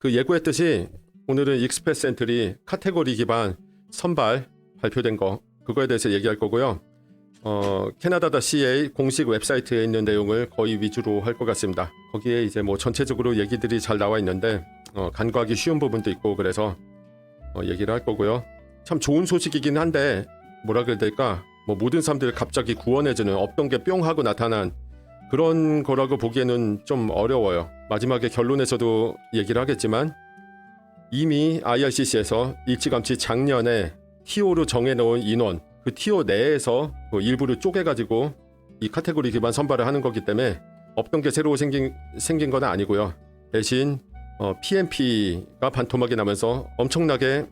그 예고했듯이 오늘은 익스프레스 엔트리 카테고리 기반 선발 발표된 거 그거에 대해서 얘기할 거고요. 캐나다.ca 공식 웹사이트에 있는 내용을 거의 위주로 할 것 같습니다. 거기에 이제 뭐 전체적으로 얘기들이 잘 나와 있는데 간과하기 쉬운 부분도 있고 그래서 얘기를 할 거고요. 참 좋은 소식이긴 한데 뭐라 그래야 될까? 뭐 모든 사람들을 갑자기 구원해주는 없던 게 뿅 하고 나타난 그런 거라고 보기에는 좀 어려워요. 마지막에 결론에서도 얘기를 하겠지만 이미 IRCC에서 일찌감치 작년에 TO로 정해놓은 인원 그 TO 내에서 그 일부를 쪼개가지고 이 카테고리 기반 선발을 하는 거기 때문에 없던 게 새로 생긴 건 아니고요. 대신 PMP가 반토막이 나면서 엄청나게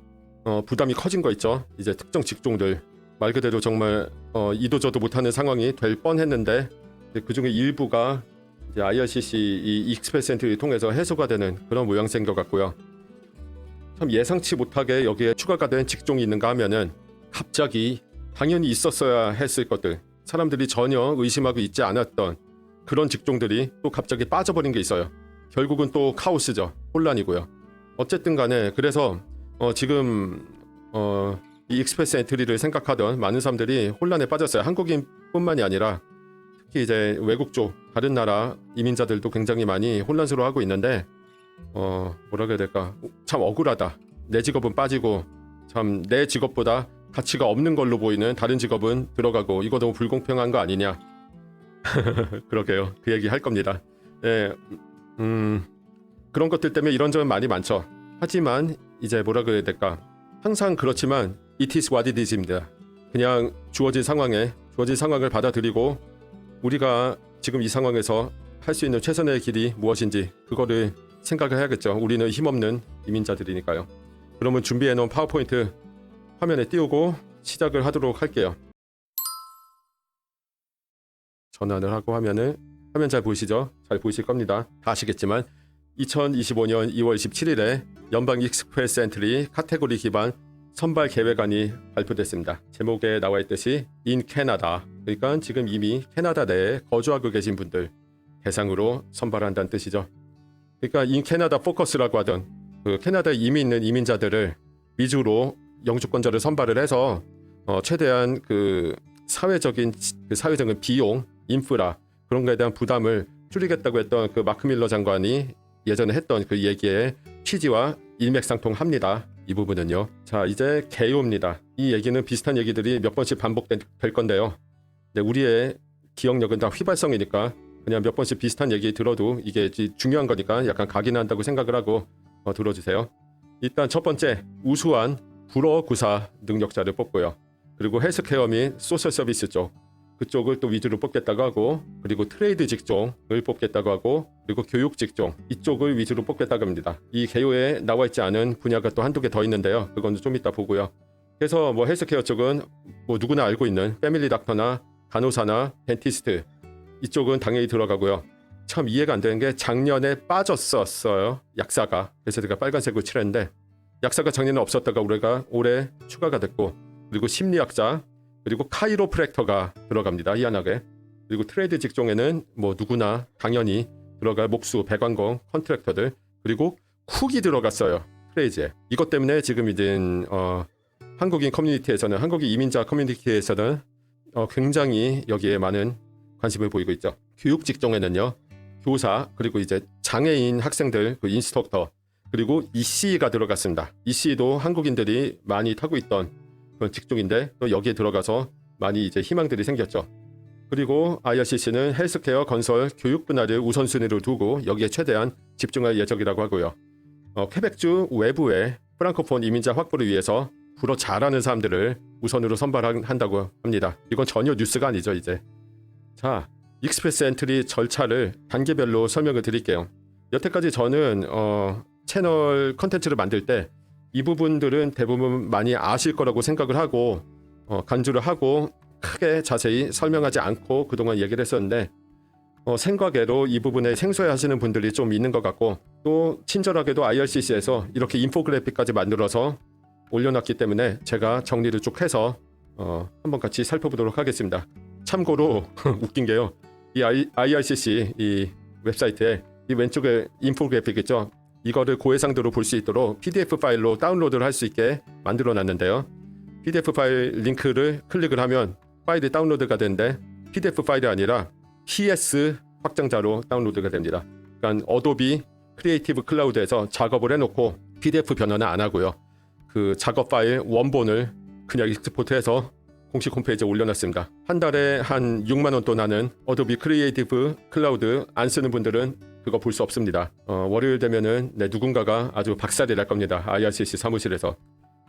부담이 커진 거 있죠. 이제 특정 직종들 말 그대로 정말 이도저도 못하는 상황이 될 뻔했는데 그 중에 일부가 이제 IRCC 이 익스프레스 엔트리를 통해서 해소가 되는 그런 모양새인 것 같고요. 참 예상치 못하게 여기에 추가가 된 직종이 있는가 하면은 갑자기 당연히 있었어야 했을 것들 사람들이 전혀 의심하고 있지 않았던 그런 직종들이 또 갑자기 빠져버린 게 있어요. 결국은 또 카오스죠. 혼란이고요. 어쨌든 간에 그래서 지금 이 익스프레스 엔트리를 생각하던 많은 사람들이 혼란에 빠졌어요. 한국인뿐만이 아니라 특히 이제 외국 쪽 다른 나라 이민자들도 굉장히 많이 혼란스러워하고 있는데 뭐라 그래야 될까? 참 억울하다. 내 직업은 빠지고 참 내 직업보다 가치가 없는 걸로 보이는 다른 직업은 들어가고 이거 너무 불공평한 거 아니냐? 그러게요. 그 얘기 할 겁니다. 네, 그런 것들 때문에 이런저런 말이 많죠. 하지만 이제 뭐라 그래야 될까? 항상 그렇지만 it is what it is입니다. 그냥 주어진 상황을 받아들이고 우리가 지금 이 상황에서 할 수 있는 최선의 길이 무엇인지 그거를 생각을 해야겠죠. 우리는 힘없는 이민자들이니까요. 그러면 준비해놓은 파워포인트 화면에 띄우고 시작을 하도록 할게요. 전환을 하고 화면 잘 보이시죠? 잘 보이실 겁니다. 다 아시겠지만 2025년 2월 17일에 연방 익스프레스 엔트리 카테고리 기반 선발 계획안이 발표됐습니다. 제목에 나와 있듯이 in 캐나다, 그러니까 지금 이미 캐나다 내에 거주하고 계신 분들 대상으로 선발한다는 뜻이죠. 그러니까 in 캐나다 포커스라고 하던 그 캐나다에 이미 있는 이민자들을 위주로 영주권자를 선발을 해서 최대한 그 사회적인 비용, 인프라 그런 거에 대한 부담을 줄이겠다고 했던 그 마크 밀러 장관이 예전에 했던 그 얘기의 취지와 일맥상통합니다. 이 부분은요. 자, 이제 개요입니다. 이 얘기는 비슷한 얘기들이 몇 번씩 반복될 건데요. 네, 우리의 기억력은 다 휘발성이니까 그냥 몇 번씩 비슷한 얘기 들어도 이게 중요한 거니까 약간 각인한다고 생각을 하고 들어주세요. 일단 첫 번째, 우수한 불어 구사 능력자를 뽑고요. 그리고 헬스케어 및 소셜 서비스 쪽 그쪽을 또 위주로 뽑겠다고 하고, 그리고 트레이드 직종을 뽑겠다고 하고, 그리고 교육 직종 이쪽을 위주로 뽑겠다고 합니다. 이 개요에 나와 있지 않은 분야가 또 한두 개 더 있는데요. 그건 좀 이따 보고요. 그래서 뭐 헬스케어 쪽은 뭐 누구나 알고 있는 패밀리 닥터나 간호사나 덴티스트 이쪽은 당연히 들어가고요. 참 이해가 안 되는 게 작년에 빠졌었어요. 약사가. 그래서 제가 빨간색으로 칠했는데 약사가 작년에 없었다가 올해 추가가 됐고, 그리고 심리학자, 그리고 카이로프랙터가 들어갑니다. 희한하게. 그리고 트레이드 직종에는 뭐 누구나 당연히 들어갈 목수, 배관공, 컨트랙터들, 그리고 쿡이 들어갔어요. 트레이드에. 이것 때문에 지금 이제 한국인 커뮤니티에서는, 한국인 이민자 커뮤니티에서는 굉장히 여기에 많은 관심을 보이고 있죠. 교육 직종에는요, 교사, 그리고 이제 장애인 학생들, 그 인스트럭터, 그리고 EC가 들어갔습니다. EC도 한국인들이 많이 타고 있던 그런 직종인데 또 여기에 들어가서 많이 이제 희망들이 생겼죠. 그리고 IRCC는 헬스케어, 건설, 교육 분야를 우선순위로 두고 여기에 최대한 집중할 예정이라고 하고요. 퀘벡주 외부의 프랑코폰 이민자 확보를 위해서 불어 잘하는 사람들을 우선으로 선발한다고 합니다. 이건 전혀 뉴스가 아니죠, 이제. 자, 익스프레스 엔트리 절차를 단계별로 설명을 드릴게요. 여태까지 저는 채널 컨텐츠를 만들 때 이 부분들은 대부분 많이 아실 거라고 생각을 하고 간주를 하고 크게 자세히 설명하지 않고 그동안 얘기를 했었는데 생각외로 이 부분에 생소해하시는 분들이 좀 있는 것 같고, 또 친절하게도 IRCC에서 이렇게 인포그래픽까지 만들어서 올려놨기 때문에 제가 정리를 쭉 해서 한번 같이 살펴보도록 하겠습니다. 참고로 웃긴 게요, 이 IRCC 이 웹사이트에 이 왼쪽에 인포그래픽 있죠? 이거를 고해상도로 볼 수 있도록 PDF 파일로 다운로드를 할 수 있게 만들어 놨는데요. PDF 파일 링크를 클릭을 하면 파일이 다운로드가 되는데 PDF 파일이 아니라 PS 확장자로 다운로드가 됩니다. 그러니까 어도비 크리에이티브 클라우드에서 작업을 해놓고 PDF 변환은 안 하고요. 그 작업 파일 원본을 그냥 익스포트해서 공식 홈페이지에 올려놨습니다. 한 달에 한 6만 원 돈 하는 어도비 크리에이티브 클라우드 안 쓰는 분들은 그거 볼 수 없습니다. 월요일 되면은 누군가가 아주 박살이 날 겁니다. IRCC 사무실에서.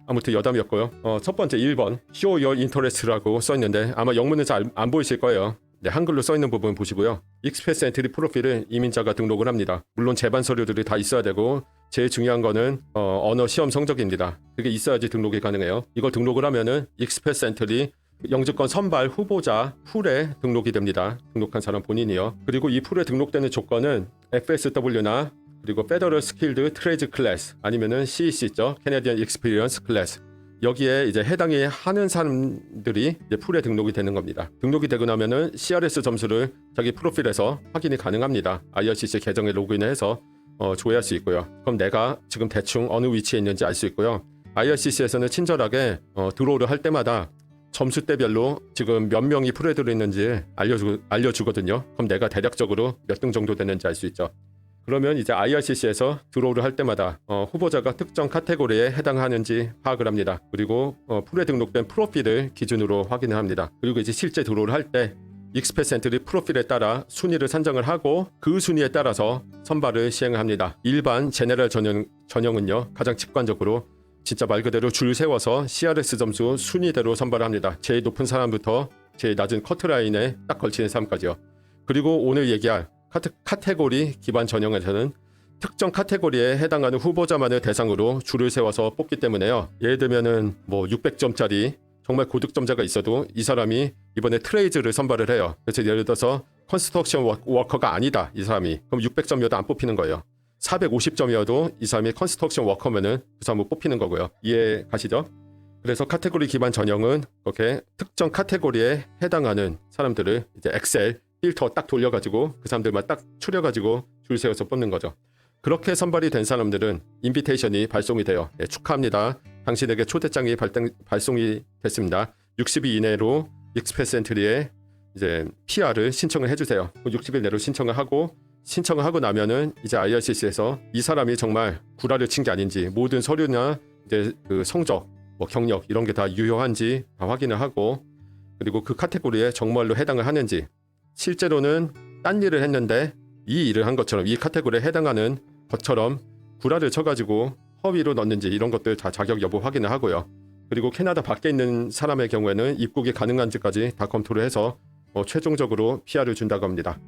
아무튼 여담이었고요. 첫 번째 1번 Show Your Interest라고 써있는데 아마 영문은 잘 안 보이실 거예요. 네, 한글로 써있는 부분 보시고요. 익스프레스 엔트리 프로필을 이민자가 등록을 합니다. 물론 제반 서류들이 다 있어야 되고 제일 중요한 거는 언어 시험 성적입니다. 그게 있어야지 등록이 가능해요. 이걸 등록을 하면은 익스프레스 엔트리 영주권 선발 후보자 풀에 등록이 됩니다. 등록한 사람 본인이요. 그리고 이 풀에 등록되는 조건은 FSW나 그리고 Federal Skilled Trades Class 아니면은 CEC 있죠. Canadian Experience Class. 여기에 이제 해당이 하는 사람들이 이제 풀에 등록이 되는 겁니다. 등록이 되고 나면은 CRS 점수를 자기 프로필에서 확인이 가능합니다. IRCC 계정에 로그인을 해서 조회할 수 있고요. 그럼 내가 지금 대충 어느 위치에 있는지 알 수 있고요. IRCC에서는 친절하게 드로우를 할 때마다 점수대별로 지금 몇 명이 풀에 들어있는지 알려주거든요. 그럼 내가 대략적으로 몇 등 정도 되는지 알 수 있죠. 그러면 이제 IRCC에서 드로우를 할 때마다 후보자가 특정 카테고리에 해당하는지 파악을 합니다. 그리고 풀에 등록된 프로필을 기준으로 확인을 합니다. 그리고 이제 실제 드로우를 할 때 익스프레스 엔트리 프로필에 따라 순위를 산정을 하고 그 순위에 따라서 선발을 시행을 합니다. 일반 제네럴 전형은요 가장 직관적으로 진짜 말 그대로 줄 세워서 CRS 점수 순위대로 선발을 합니다. 제일 높은 사람부터 제일 낮은 커트라인에 딱 걸치는 사람까지요. 그리고 오늘 얘기할 카테고리 기반 전형에서는 특정 카테고리에 해당하는 후보자만을 대상으로 줄을 세워서 뽑기 때문에요. 예를 들면은 뭐 600점짜리 정말 고득점자가 있어도 이 사람이 이번에 트레이즈를 선발을 해요. 그래서 예를 들어서 컨스트럭션 워커가 아니다 이 사람이. 그럼 600점이어도 안 뽑히는 거예요. 450점이어도 이 사람이 컨스트럭션 워커면은 그 사람을 뽑히는 거고요. 이해 가시죠? 그래서 카테고리 기반 전형은 그렇게 특정 카테고리에 해당하는 사람들을 이제 엑셀 필터 딱 돌려가지고 그 사람들만 딱 추려가지고 줄 세워서 뽑는 거죠. 그렇게 선발이 된 사람들은 인비테이션이 발송이 돼요. 네, 축하합니다. 당신에게 초대장이 발송이 됐습니다. 60일 이내로 익스프레스 엔트리에 이제 PR을 신청을 해주세요. 60일 내로 신청을 하고 나면은 이제 IRCC에서 이 사람이 정말 구라를 친 게 아닌지 모든 서류나 이제 그 성적, 뭐 경력 이런 게 다 유효한지 다 확인을 하고 그리고 그 카테고리에 정말로 해당을 하는지 실제로는 딴 일을 했는데 이 일을 한 것처럼 이 카테고리에 해당하는 것처럼 구라를 쳐가지고 허위로 넣는지 이런 것들 다 자격 여부 확인을 하고요. 그리고 캐나다 밖에 있는 사람의 경우에는 입국이 가능한지까지 다 검토를 해서 최종적으로 PR을 준다고 합니다.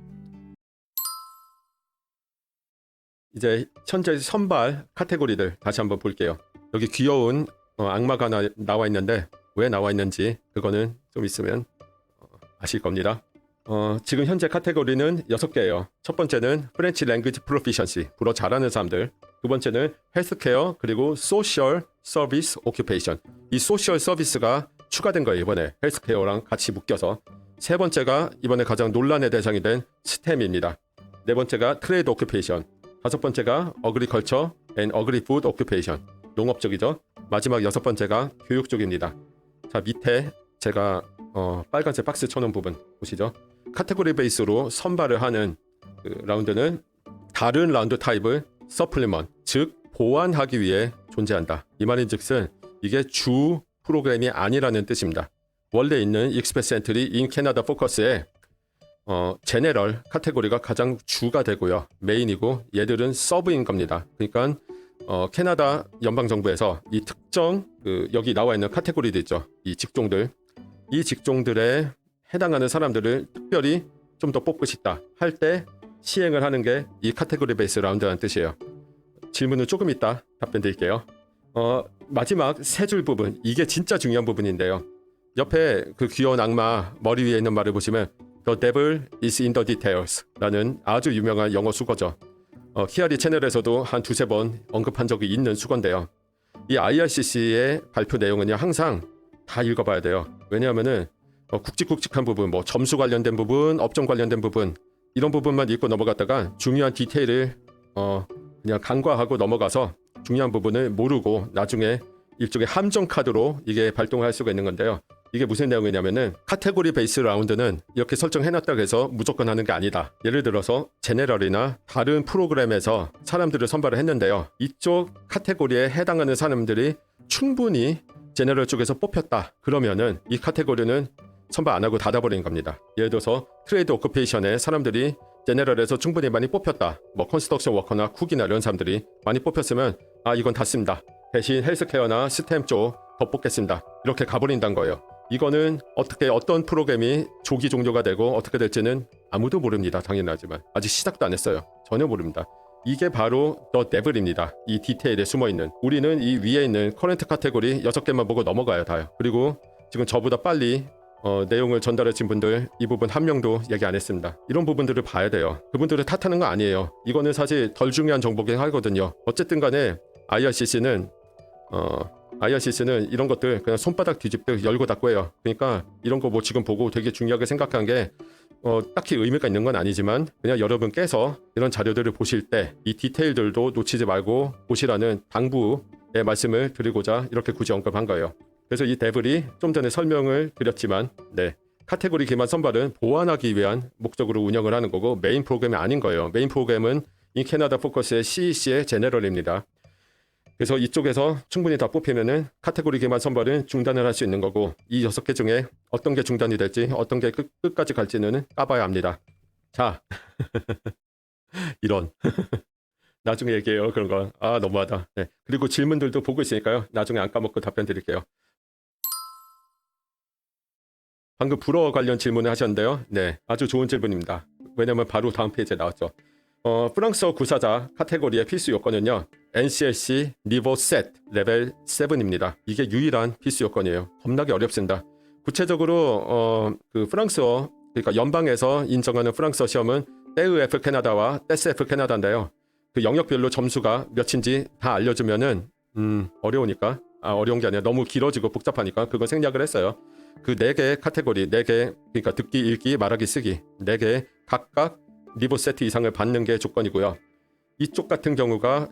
이제 현재 선발 카테고리들 다시 한번 볼게요. 여기 귀여운 악마가 나와 있는데 왜 나와 있는지 그거는 좀 있으면 아실 겁니다. 지금 현재 카테고리는 6개예요. 첫 번째는 프렌치 랭귀지 프로피션시, 불어 잘하는 사람들. 두 번째는 헬스케어, 그리고 소셜 서비스 오큐페이션. 이 소셜 서비스가 추가된 거예요, 이번에. 헬스케어랑 같이 묶여서. 세 번째가 이번에 가장 논란의 대상이 된 스템입니다. 네 번째가 트레이드 오큐페이션. 다섯 번째가 어그리컬처 앤 어그리푸드 오큐페이션. 농업 쪽이죠. 마지막 6번째가 교육 쪽입니다. 자, 밑에 제가 빨간색 박스 쳐놓은 부분 보시죠. 카테고리 베이스로 선발을 하는 그 라운드는 다른 라운드 타입을 서플리먼, 즉 보완하기 위해 존재한다. 이 말인즉슨 이게 주 프로그램이 아니라는 뜻입니다. 원래 있는 익스프레스 엔트리 인 캐나다 포커스에 제네럴 카테고리가 가장 주가 되고요. 메인이고 얘들은 서브인 겁니다. 그러니까 캐나다 연방정부에서 이 특정 여기 나와 있는 카테고리들 있죠. 이 직종들에 해당하는 사람들을 특별히 좀 더 뽑고 싶다 할 때 시행을 하는 게 이 카테고리 베이스 라운드라는 뜻이에요. 질문은 조금 이따 답변 드릴게요. 마지막 세 줄 부분, 이게 진짜 중요한 부분인데요. 옆에 그 귀여운 악마 머리 위에 있는 말을 보시면 The devil is in the details 라는 아주 유명한 영어 수거죠. 키아리 채널에서도 한 두세 번 언급한 적이 있는 수건데요. 이 IRCC의 발표 내용은요 항상 다 읽어봐야 돼요. 왜냐하면은 굵직굵직한 부분, 뭐 점수 관련된 부분, 업종 관련된 부분 이런 부분만 읽고 넘어갔다가 중요한 디테일을 그냥 간과하고 넘어가서 중요한 부분을 모르고 나중에 일종의 함정 카드로 이게 발동을 할 수가 있는 건데요. 이게 무슨 내용이냐면은 카테고리 베이스 라운드는 이렇게 설정해놨다고 해서 무조건 하는 게 아니다. 예를 들어서 제네럴이나 다른 프로그램에서 사람들을 선발을 했는데요. 이쪽 카테고리에 해당하는 사람들이 충분히 제네럴 쪽에서 뽑혔다. 그러면은 이 카테고리는 선발 안 하고 닫아버리는 겁니다. 예를 들어서 트레이드 오큐페이션에 사람들이 제네럴에서 충분히 많이 뽑혔다. 뭐 컨스트럭션 워커나 쿡이나 이런 사람들이 많이 뽑혔으면 이건 닫습니다. 대신 헬스케어나 스템 쪽 더 뽑겠습니다. 이렇게 가버린다는 거예요. 이거는 어떤 프로그램이 조기 종료가 되고 어떻게 될지는 아무도 모릅니다. 당연하지만 아직 시작도 안 했어요. 전혀 모릅니다. 이게 바로 더 데블입니다. 이 디테일에 숨어있는. 우리는 이 위에 있는 커런트 카테고리 6개만 보고 넘어가야 돼요. 그리고 지금 저보다 빨리 내용을 전달해 준 분들 이 부분 한 명도 얘기 안 했습니다. 이런 부분들을 봐야 돼요. 그분들을 탓하는 거 아니에요. 이거는 사실 덜 중요한 정보긴 하거든요. 어쨌든 간에 IRCC는 이런 것들 그냥 손바닥 뒤집듯 열고 닫고 해요. 그러니까 이런 거 뭐 지금 보고 되게 중요하게 생각한 게 딱히 의미가 있는 건 아니지만 그냥 여러분께서 이런 자료들을 보실 때 이 디테일들도 놓치지 말고 보시라는 당부의 말씀을 드리고자 이렇게 굳이 언급한 거예요. 그래서 이 데블이 좀 전에 설명을 드렸지만 카테고리 기반 선발은 보완하기 위한 목적으로 운영을 하는 거고 메인 프로그램이 아닌 거예요. 메인 프로그램은 이 캐나다 포커스의 CEC의 제네럴입니다. 그래서 이쪽에서 충분히 다 뽑히면은 카테고리 기반 선발은 중단을 할 수 있는 거고 이 6개 중에 어떤 게 중단이 될지 어떤 게 끝까지 갈지는 까봐야 합니다. 자 이런 나중에 얘기해요. 그런 거 너무하다. 그리고 질문들도 보고 있으니까요. 나중에 안 까먹고 답변 드릴게요. 방금 불어 관련 질문을 하셨는데요. 아주 좋은 질문입니다. 왜냐면 바로 다음 페이지에 나왔죠. 프랑스어 구사자 카테고리의 필수 요건은요. NCLC 니보 셋 레벨 7입니다. 이게 유일한 필수 요건이에요. 겁나게 어렵습니다. 구체적으로 그 프랑스어 그러니까 연방에서 인정하는 프랑스어 시험은 TEF 캐나다와 TESF 캐나다인데요. 그 영역별로 점수가 몇인지 다 알려주면은 어려우니까 어려운 게 아니라 너무 길어지고 복잡하니까 그거 생략을 했어요. 그 4개의 카테고리 4개 그러니까 듣기, 읽기, 말하기, 쓰기 4개 각각 니보 세트 이상을 받는 게 조건이고요. 이쪽 같은 경우가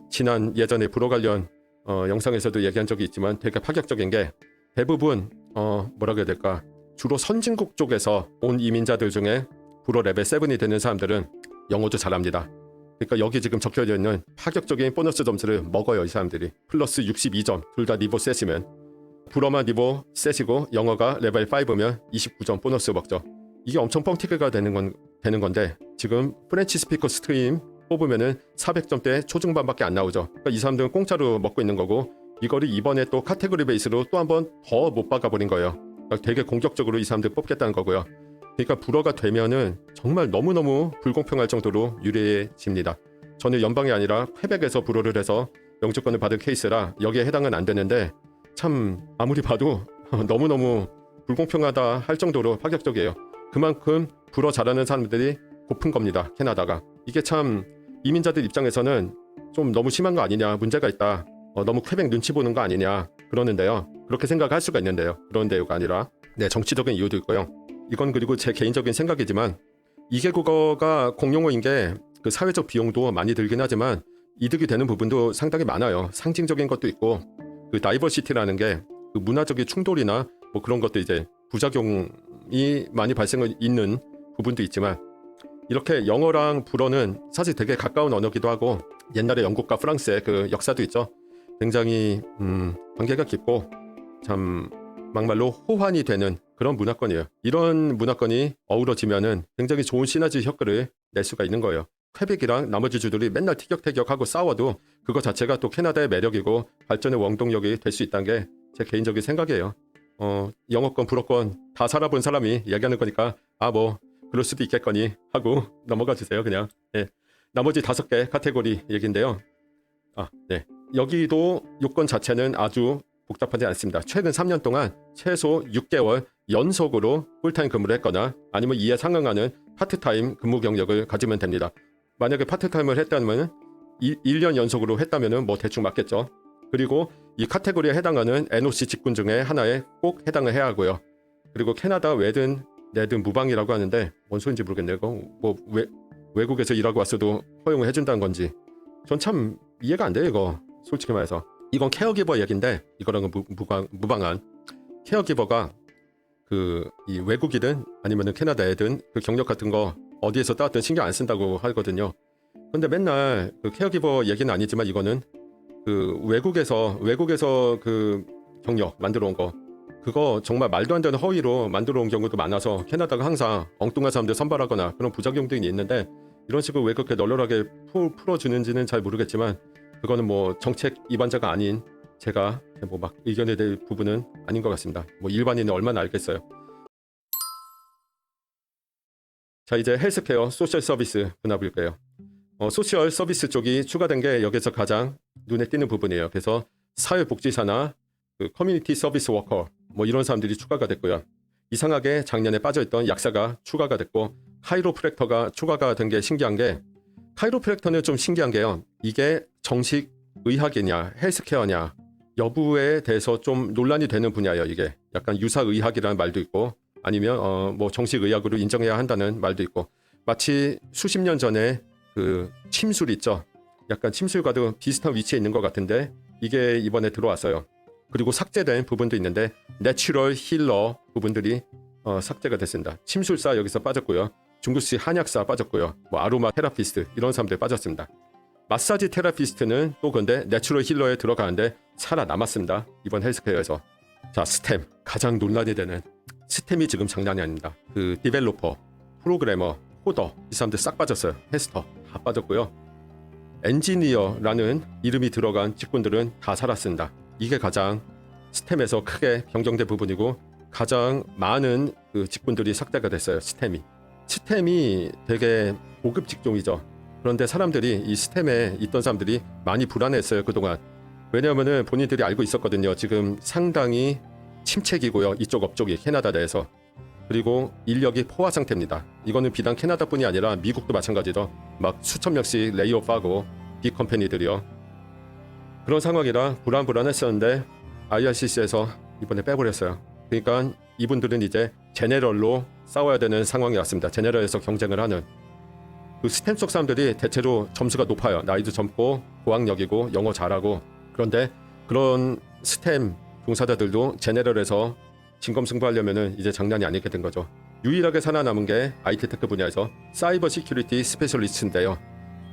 예전에 불어 관련 영상에서도 얘기한 적이 있지만 되게 파격적인 게 대부분 뭐라고 해야 될까 주로 선진국 쪽에서 온 이민자들 중에 불어 레벨 7이 되는 사람들은 영어도 잘합니다. 그러니까 여기 지금 적혀져 있는 파격적인 보너스 점수를 먹어요. 이 사람들이 플러스 62점 둘 다 니보 셋이면 불어만 니보 셋이고 영어가 레벨 5면 29점 보너스 먹죠. 이게 엄청 뻥튀기가 되는 건데 지금 프렌치 스피커 스트림 뽑으면은 400점대 초중반밖에 안 나오죠. 그러니까 이 사람들은 공짜로 먹고 있는 거고 이거를 이번에 또 카테고리 베이스로 또 한 번 더 못 박아버린 거예요. 그러니까 되게 공격적으로 이 사람들 뽑겠다는 거고요. 그러니까 불어가 되면은 정말 너무너무 불공평할 정도로 유리해집니다. 저는 연방이 아니라 퀘벡에서 불어를 해서 영주권을 받을 케이스라 여기에 해당은 안 되는데 참 아무리 봐도 너무너무 불공평하다 할 정도로 파격적이에요. 그만큼 불어 잘하는 사람들이 고픈 겁니다. 캐나다가. 이게 참 이민자들 입장에서는 좀 너무 심한 거 아니냐 문제가 있다. 너무 퀘벡 눈치 보는 거 아니냐 그러는데요. 그렇게 생각할 수가 있는데요. 그런 데가 아니라 정치적인 이유도 있고요. 이건 그리고 제 개인적인 생각이지만 이게 국어가 공용어인 게 그 사회적 비용도 많이 들긴 하지만 이득이 되는 부분도 상당히 많아요. 상징적인 것도 있고 그 다이버시티라는 게 그 문화적인 충돌이나 뭐 그런 것도 이제 부작용이 많이 발생을 있는 부분도 있지만 이렇게 영어랑 불어는 사실 되게 가까운 언어기도 하고 옛날에 영국과 프랑스의 그 역사도 있죠. 굉장히 관계가 깊고 참 막말로 호환이 되는 그런 문화권이에요. 이런 문화권이 어우러지면은 굉장히 좋은 시너지 효과를 낼 수가 있는 거예요. 퀘벡이랑 나머지 주들이 맨날 티격태격하고 싸워도 그거 자체가 또 캐나다의 매력이고 발전의 원동력이 될 수 있다는 게 제 개인적인 생각이에요. 영어권, 불어권 다 살아본 사람이 얘기하는 거니까 뭐 그럴 수도 있겠거니 하고 넘어가 주세요. 그냥 나머지 5개 카테고리 얘기인데요. 여기도 요건 자체는 아주 복잡하지 않습니다. 최근 3년 동안 최소 6개월 연속으로 풀타임 근무를 했거나 아니면 이에 상응하는 파트타임 근무 경력을 가지면 됩니다. 만약에 파트타임을 했다면 1년 연속으로 했다면 뭐 대충 맞겠죠. 그리고 이 카테고리에 해당하는 NOC 직군 중에 하나에 꼭 해당을 해야 하고요. 그리고 캐나다 외든 내든 무방이라고 하는데 뭔 소린지 모르겠네요. 뭐 외국에서 일하고 왔어도 허용을 해준다는 건지 전 참 이해가 안 돼요 이거. 솔직히 말해서 이건 케어기버 얘긴데 이거랑은 무방한 케어기버가 이 외국이든 아니면은 캐나다애든 그 경력 같은 거 어디에서 따왔든 신경 안 쓴다고 하거든요. 근데 맨날 그 케어기버 얘기는 아니지만 이거는 그 외국에서 그 경력 만들어 온 거 그거 정말 말도 안 되는 허위로 만들어 온 경우도 많아서 캐나다가 항상 엉뚱한 사람들 선발하거나 그런 부작용들이 있는데 이런 식으로 왜 그렇게 널널하게 풀어주는지는 잘 모르겠지만 그거는 뭐 정책 입안자가 아닌 제가 뭐 막 의견에 대한 부분은 아닌 것 같습니다. 뭐 일반인은 얼마나 알겠어요. 자 이제 헬스케어 소셜 서비스 분화볼게요. 소셜 서비스 쪽이 추가된 게 여기서 가장 눈에 띄는 부분이에요. 그래서 사회복지사나 그 커뮤니티 서비스 워커 뭐 이런 사람들이 추가가 됐고요. 이상하게 작년에 빠져있던 약사가 추가가 됐고 카이로프랙터가 추가가 된 게 신기한 게 카이로프랙터는 좀 신기한 게요. 이게 정식 의학이냐 헬스케어냐 여부에 대해서 좀 논란이 되는 분야예요. 이게 약간 유사의학이라는 말도 있고 아니면 뭐 정식 의학으로 인정해야 한다는 말도 있고 마치 수십 년 전에 그 침술 있죠. 약간 침술과도 비슷한 위치에 있는 것 같은데 이게 이번에 들어왔어요. 그리고 삭제된 부분도 있는데 내추럴 힐러 부분들이 삭제가 됐습니다. 침술사 여기서 빠졌고요. 중국식 한약사 빠졌고요. 뭐 아로마 테라피스트 이런 사람들 빠졌습니다. 마사지 테라피스트는 또 근데 내추럴 힐러에 들어가는데 살아남았습니다. 이번 헬스케어에서. 자 스템 가장 논란이 되는 스템이 지금 장난이 아닙니다. 그 디벨로퍼, 프로그래머, 코더 이 사람들 싹 빠졌어요. 테스터 다 빠졌고요. 엔지니어라는 이름이 들어간 직군들은 다 살았습니다. 이게 가장 스템에서 크게 변경된 부분이고 가장 많은 그 직군들이 삭제가 됐어요. 스템이 되게 고급 직종이죠. 그런데 사람들이 이 스템에 있던 사람들이 많이 불안했어요 그동안. 왜냐하면은 본인들이 알고 있었거든요. 지금 상당히 침체기고요. 이쪽 업종이 캐나다 내에서. 그리고 인력이 포화 상태입니다. 이거는 비단 캐나다뿐이 아니라 미국도 마찬가지죠. 막 수천 명씩 레이오프하고 빅 컴퍼니들이요. 그런 상황이라 불안했었는데 IRCC에서 이번에 빼버렸어요. 그러니까 이분들은 이제 제네럴로 싸워야 되는 상황이 왔습니다. 제네럴에서 경쟁을 하는 그 스템 쪽 사람들이 대체로 점수가 높아요. 나이도 젊고 고학력이고 영어 잘하고. 그런데 그런 스템 종사자들도 제네럴에서 진검승부하려면은 이제 장난이 아니게 된 거죠. 유일하게 살아남은 게 IT 테크 분야에서 사이버 시큐리티 스페셜리스트인데요.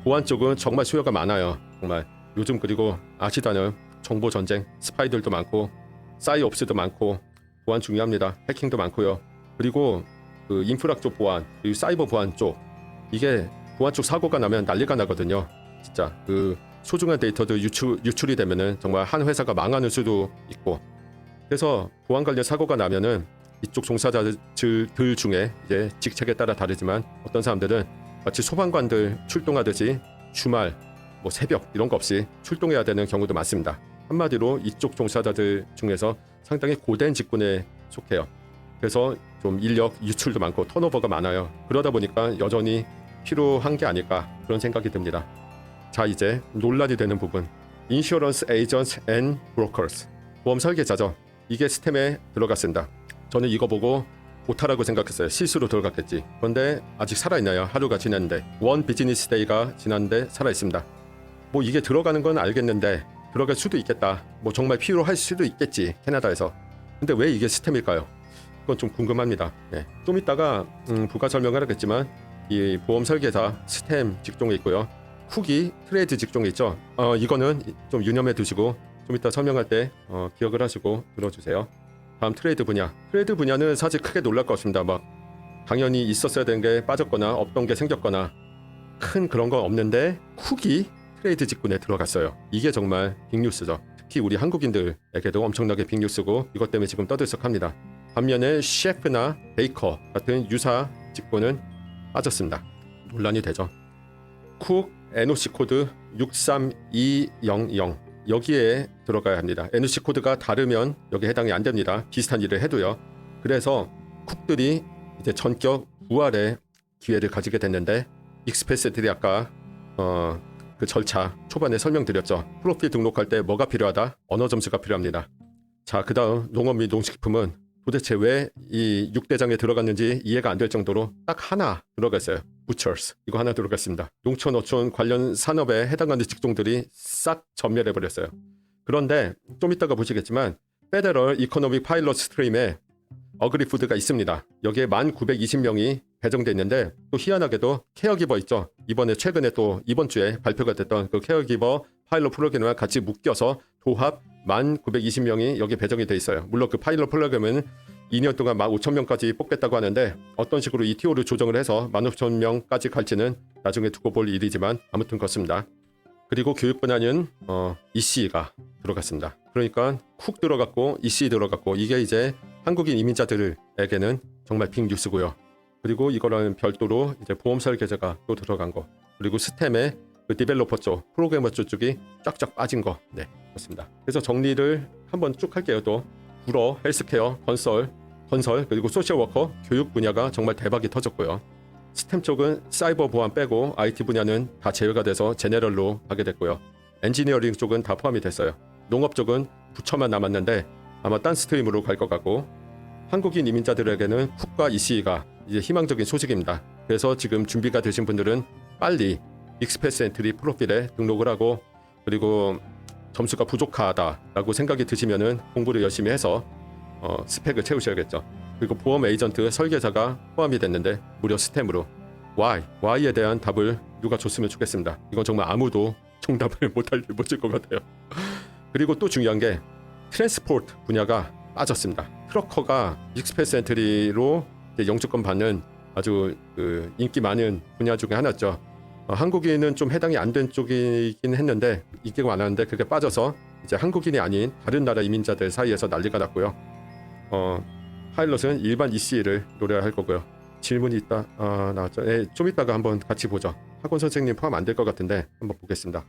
보안 쪽은 정말 수요가 많아요. 정말 요즘 그리고 아시다는 정보 전쟁, 스파이들도 많고 사이옵스도 많고 보안 중요합니다. 해킹도 많고요. 그리고 그 인프라 쪽 보안, 그리고 사이버 보안 쪽 이게 보안 쪽 사고가 나면 난리가 나거든요. 진짜 그 소중한 데이터도 유출이 되면은 정말 한 회사가 망하는 수도 있고. 그래서 보안 관련 사고가 나면은 이쪽 종사자들 중에 이제 직책에 따라 다르지만 어떤 사람들은 마치 소방관들 출동하듯이 주말, 뭐 새벽 이런 거 없이 출동해야 되는 경우도 많습니다. 한마디로 이쪽 종사자들 중에서 상당히 고된 직군에 속해요. 그래서 좀 인력 유출도 많고 턴오버가 많아요. 그러다 보니까 여전히 필요한 게 아닐까 그런 생각이 듭니다. 자 이제 논란이 되는 부분 인슈어런스 에이전트 앤 브로커스 보험 설계자죠. 이게 스템에 들어갔습니다. 저는 이거 보고 오타라고 생각했어요. 실수로 들어갔겠지. 그런데 아직 살아있나요? 하루가 지났는데 원 비즈니스 데이가 지났는데 살아있습니다. 뭐 이게 들어가는 건 알겠는데 들어갈 수도 있겠다. 뭐 정말 필요할 수도 있겠지 캐나다에서. 근데 왜 이게 스템일까요? 그건 좀 궁금합니다. 네. 좀 이따가 부가 설명을 하겠지만 이 보험 설계사 스템 직종에 있고요. 후기 트레이드 직종에 있죠. 이거는 좀 유념해 두시고 좀 이따 설명할 때 기억을 하시고 들어주세요. 다음 트레이드 분야는 사실 크게 놀랄 것 없습니다. 막 당연히 있었어야 되는 게 빠졌거나 없던 게 생겼거나 큰 그런 건 없는데 후기 트레이드 직군에 들어갔어요. 이게 정말 빅뉴스죠. 특히 우리 한국인들에게도 엄청나게 빅뉴스고 이것 때문에 지금 떠들썩합니다. 반면에 셰프나 베이커 같은 유사 직군은 빠졌습니다. 논란이 되죠. 쿡 NOC 코드 63200 여기에 들어가야 합니다. NOC 코드가 다르면 여기 해당이 안 됩니다. 비슷한 일을 해도요. 그래서 쿡들이 이제 전격 부활의 기회를 가지게 됐는데 익스패스들이 아까 그 절차 초반에 설명드렸죠. 프로필 등록할 때 뭐가 필요하다? 언어 점수가 필요합니다. 자, 그 다음 농업 및 농식품은 도대체 왜 이 6대장에 들어갔는지 이해가 안 될 정도로 딱 하나 들어갔어요. butchers 이거 하나 들어갔습니다. 농촌, 어촌 관련 산업에 해당하는 직종들이 싹 전멸해버렸어요. 그런데 좀 이따가 보시겠지만 페더럴 이코노믹 파일럿 스트림에 어그리푸드가 있습니다. 여기에 1920명이 배정돼 있는데 또 희한하게도 케어기버 있죠. 최근에 또 이번 주에 발표가 됐던 그 케어기버 파일럿 프로그램과 같이 묶여서 도합 1920명이 여기 배정이 돼 있어요. 물론 그 파일럿 프로그램은 2년 동안 15,000명까지 뽑겠다고 하는데 어떤 식으로 이 TO를 조정을 해서 15,000명까지 갈지는 나중에 두고 볼 일이지만 아무튼 그렇습니다. 그리고 교육 분야는 EC가 들어갔습니다. 그러니까 쿡 들어갔고 EC 들어갔고 이게 이제 한국인 이민자들에게는 정말 빅 뉴스고요. 그리고 이거랑 별도로 이제 보험 설계자가 또 들어간 거. 그리고 스템의 그 디벨로퍼 쪽, 프로그래머 쪽이 쫙쫙 빠진 거. 네, 그렇습니다. 그래서 정리를 한번 쭉 할게요. 또 불어, 헬스케어, 건설, 그리고 소셜워커, 교육 분야가 정말 대박이 터졌고요. 스템 쪽은 사이버 보안 빼고 IT 분야는 다 제외가 돼서 제네럴로 하게 됐고요. 엔지니어링 쪽은 다 포함이 됐어요. 농업 쪽은 부처만 남았는데 아마 딴 스트림으로 갈 것 같고 한국인 이민자들에게는 쿡과 EC가 이제 희망적인 소식입니다. 그래서 지금 준비가 되신 분들은 빨리 익스패스 엔트리 프로필에 등록을 하고 그리고 점수가 부족하다라고 생각이 드시면은 공부를 열심히 해서 스펙을 채우셔야겠죠. 그리고 보험 에이전트 설계자가 포함이 됐는데 무려 스템으로 Y에 대한 답을 누가 줬으면 좋겠습니다. 이건 정말 아무도 정답을 못줄 것 같아요. 그리고 또 중요한 게 트랜스포트 분야가 빠졌습니다. 트러커가 익스패스 엔트리로 영주권 받는 아주 인기 많은 분야 중에 하나죠. 한국인은 좀 해당이 안 된 쪽이긴 했는데 인기가 많았는데 그게 빠져서 이제 한국인이 아닌 다른 나라 이민자들 사이에서 난리가 났고요. 파일럿은 일반 EC를 노려야 할 거고요. 질문이 있다 나왔죠. 네, 좀 이따가 한번 같이 보죠. 학원 선생님 포함 안 될 것 같은데 한번 보겠습니다.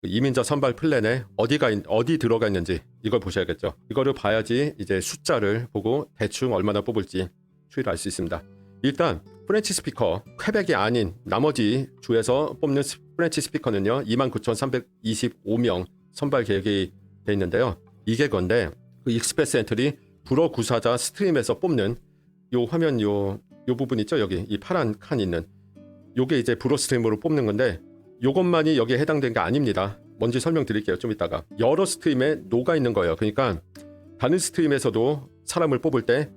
이민자 선발 플랜에 어디 들어가 있는지 이걸 보셔야겠죠. 이거를 봐야지 이제 숫자를 보고 대충 얼마나 뽑을지 추이를 알 수 있습니다. 일단 프렌치 스피커 퀘벡이 아닌 나머지 주에서 뽑는 프렌치 스피커는요 29,325명 선발 계획이 돼 있는데요. 이게 건데 그 익스패스 엔트리 불어 구사자 스트림에서 뽑는 요 화면 요 부분 있죠. 여기 이 파란 칸 있는 요게 이제 불어 스트림으로 뽑는 건데 요것만이 여기에 해당된 게 아닙니다. 뭔지 설명드릴게요. 좀 이따가. 여러 스트림에 녹아 있는 거예요. 그러니까 다른 스트림에서도 사람을 뽑을 때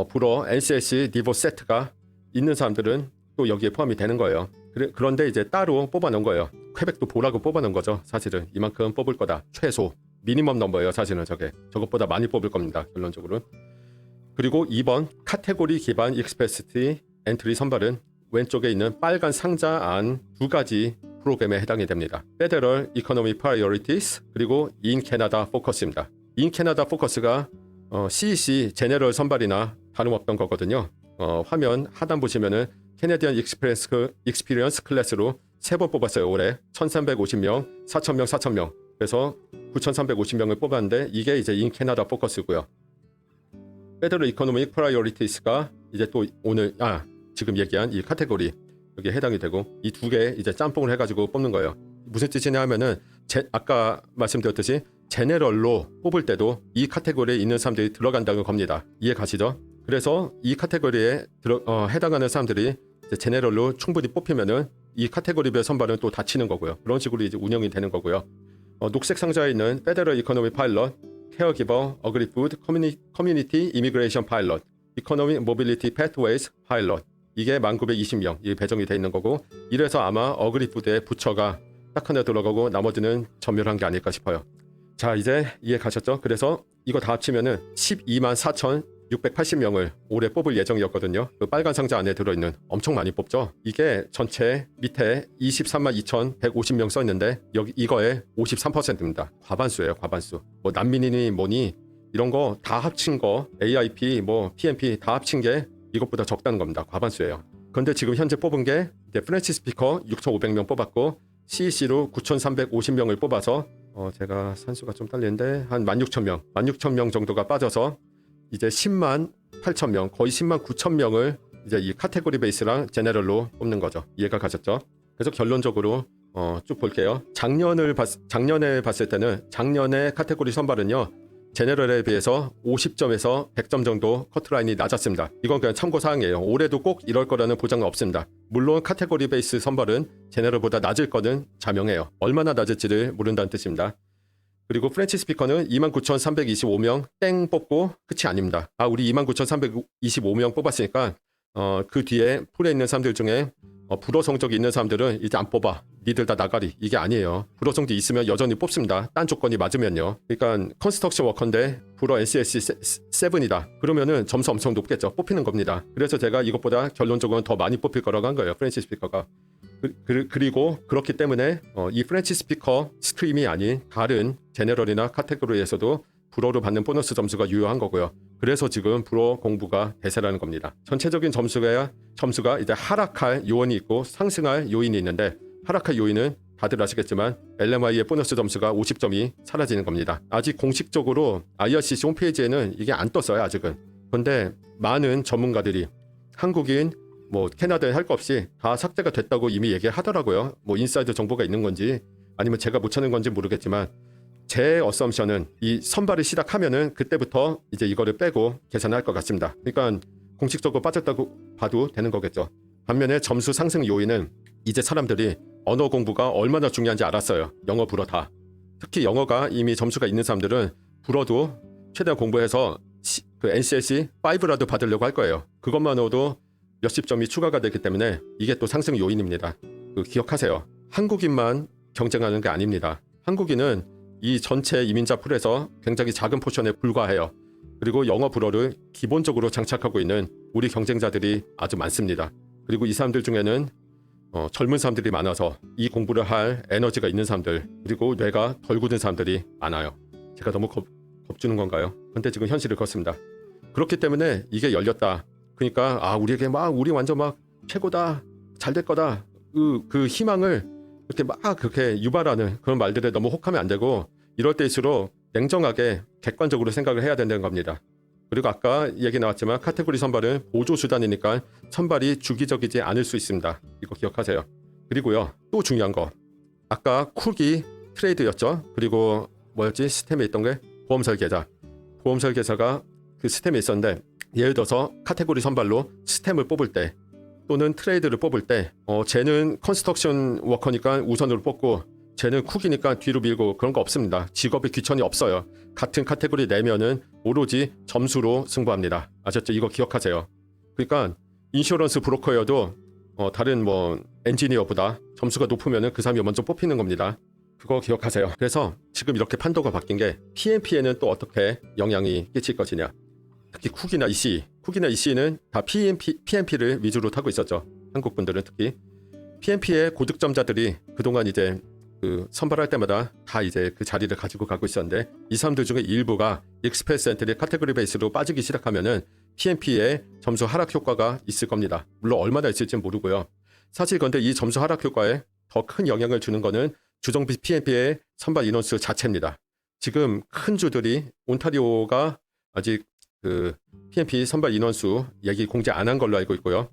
불어, NCSC, 디보 세트가 있는 사람들은 또 여기에 포함이 되는 거예요. 그런데 이제 따로 뽑아놓은 거예요. 퀘벡도 보라고 뽑아놓은 거죠. 사실은 이만큼 뽑을 거다. 최소. 미니멈 넘버예요. 사실은 저것보다 많이 뽑을 겁니다. 결론적으로. 그리고 2번 카테고리 기반 익스패시티 엔트리 선발은 왼쪽에 있는 빨간 상자 안 두 가지 프로그램에 해당이 됩니다. Federal Economic Priorities 그리고 In Canada Focus입니다. In Canada Focus가 CEC 제네럴 선발이나 다름없던 거거든요. 화면 하단 보시면은 캐네디언 익스피리언스 클래스로 3번 뽑았어요. 올해 1,350명, 4,000명, 4,000명. 그래서 9,350명을 뽑았는데 이게 이제 In Canada Focus고요. Federal Economic Priorities가 이제 또 지금 얘기한 이 카테고리 여기에 해당이 되고 이 두 개 이제 짬뽕을 해가지고 뽑는 거예요. 무슨 뜻이냐 하면은 아까 말씀드렸듯이 제네럴로 뽑을 때도 이 카테고리에 있는 사람들이 들어간다는 겁니다. 이해 가시죠? 그래서 이 카테고리에 해당하는 사람들이 이제 제네럴로 충분히 뽑히면은 이 카테고리별 선발은 또 닫히는 거고요. 그런 식으로 이제 운영이 되는 거고요. 녹색 상자에 있는 Federal Economic Pilot, Caregiver, Agri-Food, Community Immigration Pilot, Economic Mobility Pathways Pilot 이게 1920명 이 배정이 돼 있는 거고 이래서 아마 어그리푸드의 부처가 딱 하나 들어가고 나머지는 전멸한 게 아닐까 싶어요. 자 이제 이해 가셨죠? 그래서 이거 다 합치면은 124,680명을 올해 뽑을 예정이었거든요. 그 빨간 상자 안에 들어있는 엄청 많이 뽑죠. 이게 전체 밑에 232,150명 써있는데 이거의 53%입니다. 과반수예요. 과반수. 뭐 난민이니 뭐니 이런 거 다 합친 거 AIP 뭐 PMP 다 합친 게 이것보다 적다는 겁니다. 과반수예요. 그런데 지금 현재 뽑은 게 이제 프렌치 스피커 6,500명 뽑았고 CEC로 9,350명을 뽑아서 제가 산수가 좀 딸리는데 한 16,000명 정도가 빠져서 이제 10만 8,000명 거의 10만 9,000명을 이제 이 카테고리 베이스랑 제네럴로 뽑는 거죠. 이해가 가셨죠? 그래서 결론적으로 쭉 볼게요. 작년에 봤을 때는 작년에 카테고리 선발은요 제너럴에 비해서 50점에서 100점 정도 커트라인이 낮았습니다. 이건 그냥 참고사항이에요. 올해도 꼭 이럴 거라는 보장은 없습니다. 물론 카테고리 베이스 선발은 제너럴보다 낮을 거는 자명해요. 얼마나 낮을지를 모른다는 뜻입니다. 그리고 프렌치 스피커는 29,325명 땡 뽑고 끝이 아닙니다. 우리 29,325명 뽑았으니까 그 뒤에 풀에 있는 사람들 중에 불어 성적이 있는 사람들은 이제 안 뽑아. 니들 다 나가리. 이게 아니에요. 불어 성적이 있으면 여전히 뽑습니다. 딴 조건이 맞으면요. 그러니까 컨스트럭션 워커인데 불어 NCSC 7이다. 그러면은 점수 엄청 높겠죠. 뽑히는 겁니다. 그래서 제가 이것보다 결론적으로는 더 많이 뽑힐 거라고 한 거예요. 프렌치 스피커가. 그리고 그렇기 때문에 이 프렌치 스피커 스트림이 아닌 다른 제너럴이나 카테고리에서도 불어로 받는 보너스 점수가 유효한 거고요. 그래서 지금 불어 공부가 대세라는 겁니다. 전체적인 점수가 이제 하락할 요인이 있고 상승할 요인이 있는데 하락할 요인은 다들 아시겠지만 LMI의 보너스 점수가 50점이 사라지는 겁니다. 아직 공식적으로 IRCC 홈페이지에는 이게 안 떴어요. 아직은. 그런데 많은 전문가들이 한국인 캐나다에 할 거 없이 다 삭제가 됐다고 이미 얘기하더라고요. 인사이드 정보가 있는 건지 아니면 제가 못 찾는 건지 모르겠지만 제 어썸션은 이 선발을 시작하면은 그때부터 이제 이거를 빼고 계산할 것 같습니다. 그러니까 공식적으로 빠졌다고 봐도 되는 거겠죠. 반면에 점수 상승 요인은 이제 사람들이 언어 공부가 얼마나 중요한지 알았어요. 영어 불어 다. 특히 영어가 이미 점수가 있는 사람들은 불어도 최대한 공부해서 그 NCSC 5라도 받으려고 할 거예요. 그것만으로도 몇십 점이 추가가 되기 때문에 이게 또 상승 요인입니다. 기억하세요. 한국인만 경쟁하는 게 아닙니다. 한국인은 이 전체 이민자 풀에서 굉장히 작은 포션에 불과해요. 그리고 영어 불어를 기본적으로 장착하고 있는 우리 경쟁자들이 아주 많습니다. 그리고 이 사람들 중에는 젊은 사람들이 많아서 이 공부를 할 에너지가 있는 사람들 그리고 뇌가 덜 굳은 사람들이 많아요. 제가 너무 겁주는 건가요? 근데 지금 현실은 그렇습니다. 그렇기 때문에 이게 열렸다. 그러니까 우리에게 우리 완전 최고다 잘 될 거다 그 희망을 이렇게 그렇게 유발하는 그런 말들에 너무 혹하면 안 되고 이럴 때일수록 냉정하게 객관적으로 생각을 해야 된다는 겁니다. 그리고 아까 얘기 나왔지만 카테고리 선발은 보조 수단이니까 선발이 주기적이지 않을 수 있습니다. 이거 기억하세요. 그리고요 또 중요한 거 아까 쿡이 트레이드였죠. 그리고 뭐였지 시스템에 있던 게 보험 설계자. 보험 설계자가 그 시스템에 있었는데 예를 들어서 카테고리 선발로 시스템을 뽑을 때 또는 트레이드를 뽑을 때 쟤는 컨스트럭션 워커니까 우선으로 뽑고 쟤는 쿡이니까 뒤로 밀고 그런 거 없습니다. 직업의 귀천이 없어요. 같은 카테고리 내면은 오로지 점수로 승부합니다. 아셨죠? 이거 기억하세요. 그러니까 인슈런스 브로커여도 다른 엔지니어보다 점수가 높으면은 그 사람이 먼저 뽑히는 겁니다. 그거 기억하세요. 그래서 지금 이렇게 판도가 바뀐 게 PMP에는 또 어떻게 영향이 끼칠 것이냐. 특히 쿡이나 EC는 다 PMP를 위주로 타고 있었죠. 한국 분들은 특히 PMP의 고득점자들이 그동안 이제 그 선발할 때마다 다 이제 그 자리를 가지고 가고 있었는데 이 사람들 중에 일부가 익스프레스 엔트리 카테고리 베이스로 빠지기 시작하면은 PMP의 점수 하락 효과가 있을 겁니다. 물론 얼마나 있을지는 모르고요. 사실 그런데 이 점수 하락 효과에 더 큰 영향을 주는 거는 주정비 PMP의 선발 인원수 자체입니다. 지금 큰 주들이 온타리오가 아직 그 PMP 선발 인원수 얘기 공지 안 한 걸로 알고 있고요.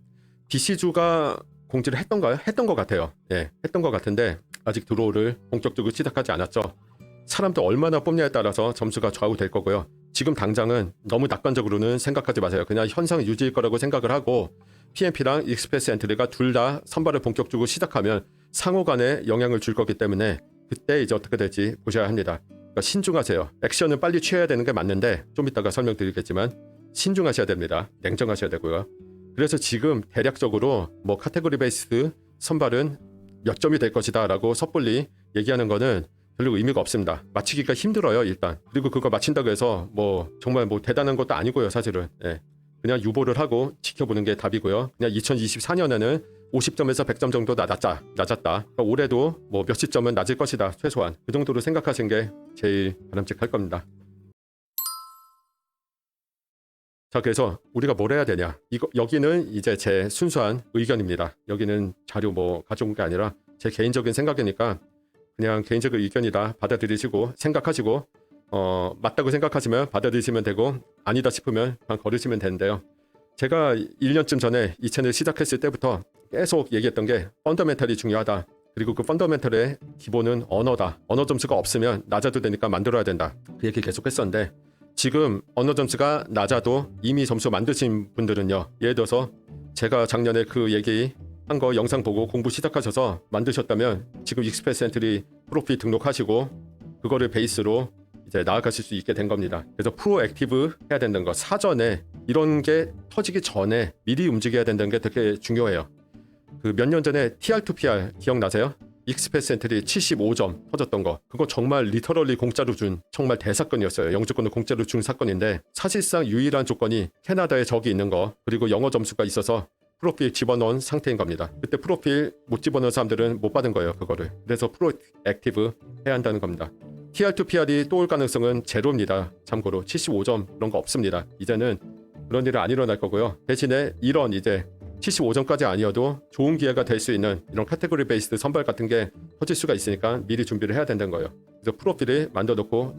BC주가 공지를 했던가요? 했던 것 같아요. 예, 했던 것 같은데 아직 드로우를 본격적으로 시작하지 않았죠. 사람도 얼마나 뽑냐에 따라서 점수가 좌우될 거고요. 지금 당장은 너무 낙관적으로는 생각하지 마세요. 그냥 현상 유지일 거라고 생각을 하고 PMP랑 익스프레스 엔트리가 둘 다 선발을 본격적으로 시작하면 상호 간에 영향을 줄 거기 때문에 그때 이제 어떻게 될지 보셔야 합니다. 그러니까 신중하세요. 액션은 빨리 취해야 되는 게 맞는데 좀 이따가 설명드리겠지만 신중하셔야 됩니다. 냉정하셔야 되고요. 그래서 지금 대략적으로 카테고리 베이스 선발은 몇 점이 될 것이다 라고 섣불리 얘기하는 거는 별로 의미가 없습니다. 맞히기가 힘들어요 일단. 그리고 그거 맞힌다고 해서 정말 대단한 것도 아니고요 사실은. 예. 그냥 유보를 하고 지켜보는 게 답이고요. 그냥 2024년에는 50점에서 100점 정도 낮았다. 그러니까 올해도 몇십 점은 낮을 것이다 최소한. 그 정도로 생각하시는 게 제일 바람직할 겁니다. 자, 그래서 우리가 뭘 해야 되냐. 여기는 이제 제 순수한 의견입니다. 여기는 자료 가져온 게 아니라 제 개인적인 생각이니까 그냥 개인적인 의견이다 받아들이시고 생각하시고 맞다고 생각하시면 받아들이시면 되고 아니다 싶으면 그냥 걸으시면 되는데요. 제가 1년쯤 전에 이 채널 시작했을 때부터 계속 얘기했던 게 펀더멘탈이 중요하다. 그리고 그 펀더멘탈의 기본은 언어다. 언어 점수가 없으면 낮아도 되니까 만들어야 된다. 그 얘기 계속 했었는데 지금 언어 점수가 낮아도 이미 점수 만드신 분들은요. 예를 들어서 제가 작년에 그 얘기 한 거 영상 보고 공부 시작하셔서 만드셨다면 지금 익스프레스 엔트리 프로필 등록하시고 그거를 베이스로 이제 나아가실 수 있게 된 겁니다. 그래서 프로액티브 해야 된다는 거, 사전에 이런 게 터지기 전에 미리 움직여야 된다는 게 되게 중요해요. 그 몇 년 전에 TR2PR 기억나세요? 익스프레스 엔트리 75점 터졌던 거, 그거 정말 리터럴리 공짜로 준 정말 대사건이었어요. 영주권을 공짜로 준 사건인데 사실상 유일한 조건이 캐나다에 적이 있는 거 그리고 영어 점수가 있어서 프로필 집어넣은 상태인 겁니다. 그때 프로필 못 집어넣은 사람들은 못 받은 거예요. 그거를. 그래서 프로액티브 해야 한다는 겁니다. TR2PR이 또 올 가능성은 제로입니다. 참고로 75점 그런 거 없습니다. 이제는 그런 일은 안 일어날 거고요. 대신에 이런 이제 75점까지 아니어도 좋은 기회가 될 수 있는 이런 카테고리 베이스드 선발 같은 게 터질 수가 있으니까 미리 준비를 해야 된다는 거예요. 그래서 프로필을 만들어 놓고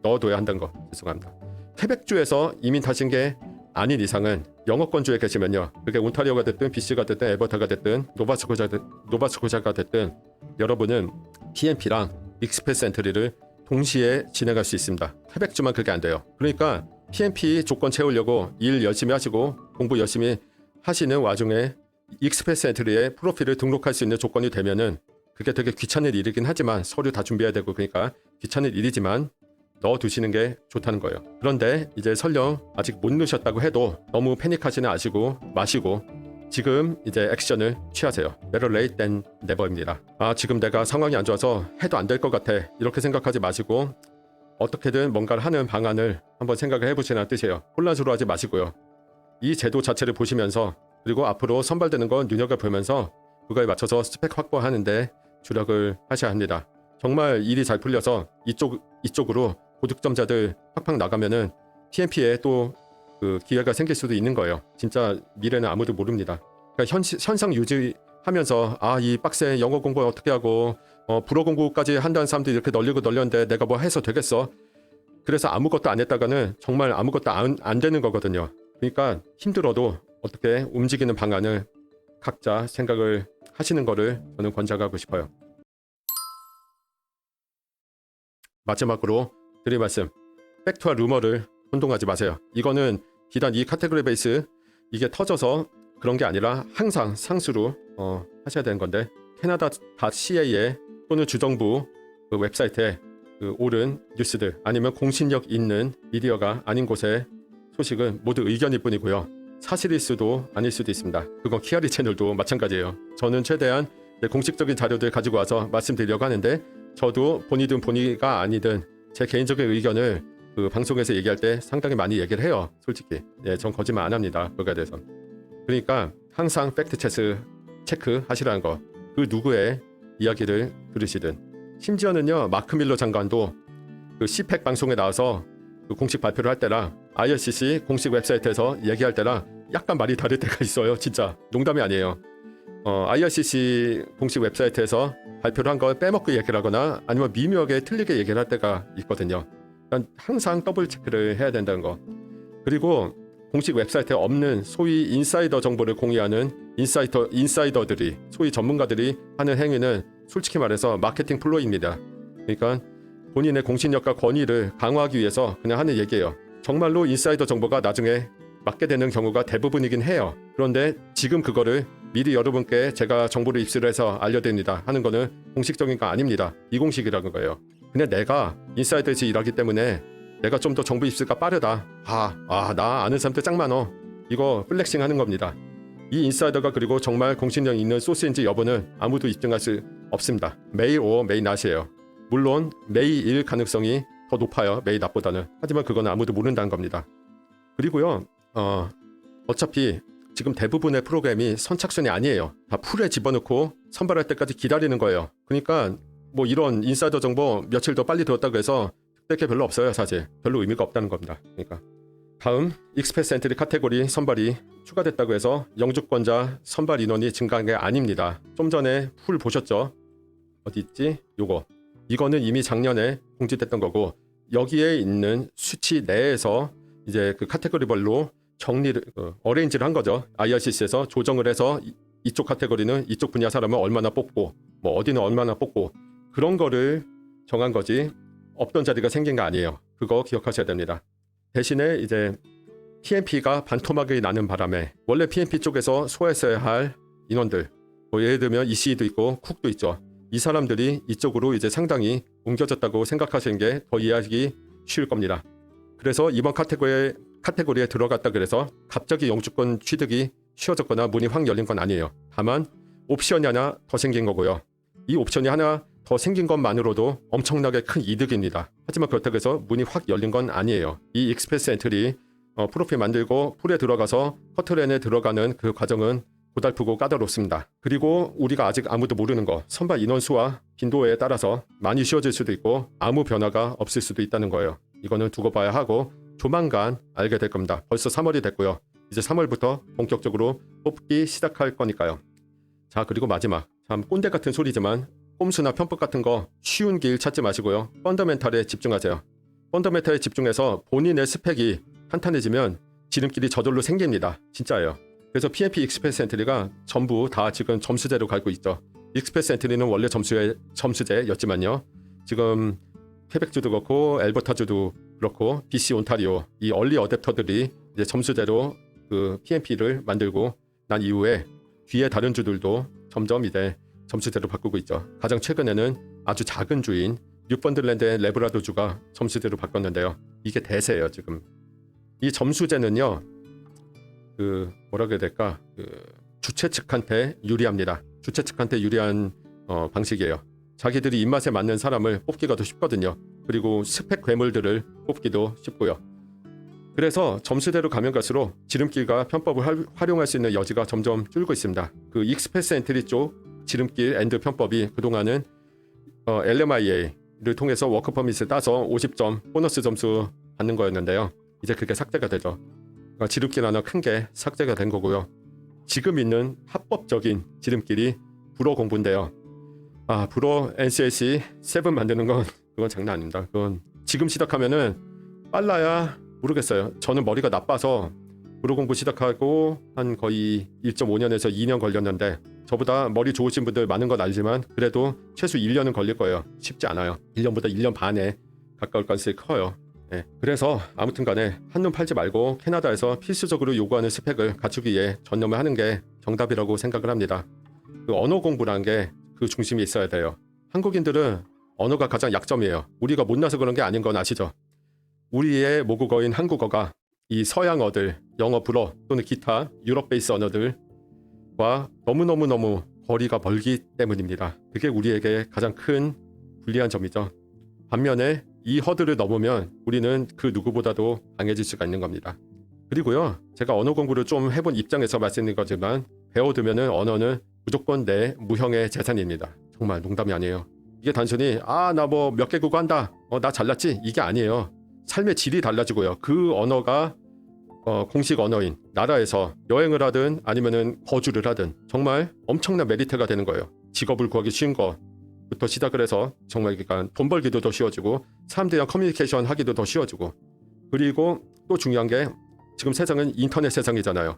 넣어둬야 한다는 거. 죄송합니다. 퀘벡주에서 이민 타신 게 아닌 이상은 영어권주에 계시면요. 그게 온타리오가 됐든 BC가 됐든 엘버타가 됐든 노바스코샤가 됐든 여러분은 PNP랑 익스프레스 엔트리를 동시에 진행할 수 있습니다. 퀘벡주만 그게 안 돼요. 그러니까 PNP 조건 채우려고 일 열심히 하시고 공부 열심히 하시는 와중에 익스프레스 엔트리에 프로필을 등록할 수 있는 조건이 되면은 그게 되게 귀찮은 일이긴 하지만 서류 다 준비해야 되고 그러니까 귀찮은 일이지만 넣어두시는 게 좋다는 거예요. 그런데 이제 설령 아직 못 넣으셨다고 해도 너무 패닉하지는 마시고 지금 이제 액션을 취하세요. Better late than never입니다. 지금 내가 상황이 안 좋아서 해도 안 될 것 같아 이렇게 생각하지 마시고 어떻게든 뭔가를 하는 방안을 한번 생각을 해보시라는 뜻이에요. 혼란스러워하지 마시고요. 이 제도 자체를 보시면서 그리고 앞으로 선발되는 건 눈여겨보면서 그거에 맞춰서 스펙 확보하는데 주력을 하셔야 합니다. 정말 일이 잘 풀려서 이쪽으로 고득점자들 팍팍 나가면은 TMP에 또 그 기회가 생길 수도 있는 거예요. 진짜 미래는 아무도 모릅니다. 그러니까 현상 유지하면서 이 빡센 영어 공부 어떻게 하고 불어 공부까지 한다는 사람들이 이렇게 널렸는데 내가 뭐 해서 되겠어? 그래서 아무것도 안 했다가는 정말 아무것도 안 되는 거거든요. 그러니까 힘들어도 어떻게 움직이는 방안을 각자 생각을 하시는 거를 저는 권장하고 싶어요. 마지막으로 드릴 말씀, 팩트와 루머를 혼동하지 마세요. 이거는 비단 이 카테고리 베이스 이게 터져서 그런 게 아니라 항상 상수로 하셔야 되는 건데 캐나다.ca에 또는 주정부 그 웹사이트에 그 옳은 뉴스들 아니면 공신력 있는 미디어가 아닌 곳의 소식은 모두 의견일 뿐이고요. 사실일 수도 아닐 수도 있습니다. 그건 키아리 채널도 마찬가지예요. 저는 최대한 공식적인 자료들 가지고 와서 말씀드리려고 하는데 저도 본이든 본이가 아니든 제 개인적인 의견을 그 방송에서 얘기할 때 상당히 많이 얘기를 해요. 솔직히. 전 거짓말 안 합니다. 그거에 대해서. 그러니까 항상 팩트 체크 하시라는 거. 그 누구의 이야기를 들으시든. 심지어는요. 마크 밀러 장관도 그 CPEC 방송에 나와서 그 공식 발표를 할 때랑 IRCC 공식 웹사이트에서 얘기할 때랑 약간 말이 다를 때가 있어요. 진짜. 농담이 아니에요. IRCC 공식 웹사이트에서 발표를 한 걸 빼먹고 얘기를 하거나 아니면 미묘하게 틀리게 얘기를 할 때가 있거든요. 그러니까 항상 더블 체크를 해야 된다는 거. 그리고 공식 웹사이트에 없는 소위 인사이더 정보를 공유하는 인사이더들이 소위 전문가들이 하는 행위는 솔직히 말해서 마케팅 플로이입니다. 그러니까 본인의 공신력과 권위를 강화하기 위해서 그냥 하는 얘기예요. 정말로 인사이더 정보가 나중에 맞게 되는 경우가 대부분이긴 해요. 그런데 지금 그거를 미리 여러분께 제가 정보를 입수를 해서 알려드립니다 하는 거는 공식적인 거 아닙니다. 비공식이라는 거예요. 그냥 내가 인사이더에서 일하기 때문에 내가 좀 더 정보 입수가 빠르다. 나 아는 사람들 짱 많어. 이거 플렉싱 하는 겁니다. 이 인사이더가 그리고 정말 공신력 있는 소스인지 여부는 아무도 입증할 수 없습니다. 메일 낫이에요. 물론 메일일 가능성이 더 높아요. 메일 낫보다는. 하지만 그건 아무도 모른다는 겁니다. 그리고요. 어차피 지금 대부분의 프로그램이 선착순이 아니에요. 다 풀에 집어넣고 선발할 때까지 기다리는 거예요. 그러니까 뭐 이런 인사이더 정보 며칠 더 빨리 들었다고 해서 특별히 별로 없어요. 사실 별로 의미가 없다는 겁니다. 그러니까 다음 익스프레스 엔트리 카테고리 선발이 추가됐다고 해서 영주권자 선발 인원이 증가한 게 아닙니다. 좀 전에 풀 보셨죠? 어디 있지? 이거는 이미 작년에 공지됐던 거고 여기에 있는 수치 내에서 이제 그 카테고리별로 정리를 어레인지를 한 거죠. IRCC에서 조정을 해서 이쪽 카테고리는 이쪽 분야 사람을 얼마나 뽑고 뭐 어디는 얼마나 뽑고 그런 거를 정한 거지 없던 자리가 생긴 거 아니에요. 그거 기억하셔야 됩니다. 대신에 이제 PMP가 반토막이 나는 바람에 원래 PMP 쪽에서 소화했어야 할 인원들, 뭐 예를 들면 ECE도 있고 쿡도 있죠. 이 사람들이 이쪽으로 이제 상당히 옮겨졌다고 생각하시는 게 더 이해하기 쉬울 겁니다. 그래서 이번 카테고리에 들어갔다 그래서 갑자기 영주권 취득이 쉬워졌거나 문이 확 열린 건 아니에요. 다만 옵션이 하나 더 생긴 거고요. 이 옵션이 하나 더 생긴 것만으로도 엄청나게 큰 이득입니다. 하지만 그렇다고 해서 문이 확 열린 건 아니에요. 이 익스프레스 엔트리 프로필 만들고 풀에 들어가서 커트랜에 들어가는 그 과정은 고달프고 까다롭습니다. 그리고 우리가 아직 아무도 모르는 거, 선발 인원수와 빈도에 따라서 많이 쉬워질 수도 있고 아무 변화가 없을 수도 있다는 거예요. 이거는 두고 봐야 하고 조만간 알게 될 겁니다. 벌써 3월이 됐고요. 이제 3월부터 본격적으로 뽑기 시작할 거니까요. 자, 그리고 마지막, 참 꼰대 같은 소리지만 꼼수나 편법 같은 거 쉬운 길 찾지 마시고요. 펀더멘탈에 집중하세요. 펀더멘탈에 집중해서 본인의 스펙이 탄탄해지면 지름길이 저절로 생깁니다. 진짜예요. 그래서 PMP 익스프레스 엔트리가 전부 다 지금 점수제로 갈고 있죠. 익스프레스 엔트리는 원래 점수제였지만요. 지금 퀘벡주도 그렇고 엘버타주도 그렇고 BC 온타리오 이 얼리 어댑터들이 이제 점수제로 그 PMP를 만들고 난 이후에 뒤에 다른 주들도 점점 이제 점수제로 바꾸고 있죠. 가장 최근에는 아주 작은 주인 뉴펀들랜드의 레브라도주가 점수제로 바꿨는데요. 이게 대세예요 지금. 이 점수제는요. 그 뭐라고 해야 될까? 그 주최 측한테 유리합니다. 주최 측한테 유리한 방식이에요. 자기들이 입맛에 맞는 사람을 뽑기가 더 쉽거든요. 그리고 스펙 괴물들을 뽑기도 쉽고요. 그래서 점수대로 가면 갈수록 지름길과 편법을 활용할 수 있는 여지가 점점 줄고 있습니다. 그 익스프레스 엔트리 쪽 지름길 앤드 편법이 그동안은 LMIA를 통해서 워크 퍼밋을 따서 50점 보너스 점수 받는 거였는데요. 이제 그게 삭제가 되죠. 지름길 하나 큰 게 삭제가 된 거고요. 지금 있는 합법적인 지름길이 불어 공부인데요. 불어 NCLC 7 만드는 건 그건 장난 아닙니다. 그건 지금 시작하면은 빨라야 모르겠어요. 저는 머리가 나빠서 불어 공부 시작하고 한 거의 1.5년에서 2년 걸렸는데 저보다 머리 좋으신 분들 많은 건 알지만 그래도 최소 1년은 걸릴 거예요. 쉽지 않아요. 1년보다 1년 반에 가까울 가능성이 커요. 네. 그래서 아무튼 간에 한눈 팔지 말고 캐나다에서 필수적으로 요구하는 스펙을 갖추기 위해 전념을 하는 게 정답이라고 생각을 합니다. 그 언어 공부라는 게 그 중심이 있어야 돼요. 한국인들은 언어가 가장 약점이에요. 우리가 못나서 그런 게 아닌 건 아시죠? 우리의 모국어인 한국어가 이 서양어들, 영어, 불어 또는 기타 유럽 베이스 언어들과 너무너무 거리가 멀기 때문입니다. 그게 우리에게 가장 큰 불리한 점이죠. 반면에 이 허들을 넘으면 우리는 그 누구보다도 강해질 수가 있는 겁니다. 그리고요, 제가 언어 공부를 좀 해본 입장에서 말씀드린 거지만 배워두면은 언어는 무조건 내 무형의 재산입니다. 정말 농담이 아니에요. 이게 단순히 나 뭐 몇 개 국어 한다, 나 잘났지, 이게 아니에요. 삶의 질이 달라지고요. 그 언어가 공식 언어인 나라에서 여행을 하든 아니면은 거주를 하든 정말 엄청난 메리트가 되는 거예요. 직업을 구하기 쉬운 거부터 시작을 해서 정말 그러니까 돈 벌기도 더 쉬워지고 사람들이랑 커뮤니케이션 하기도 더 쉬워지고, 그리고 또 중요한 게 지금 세상은 인터넷 세상이잖아요.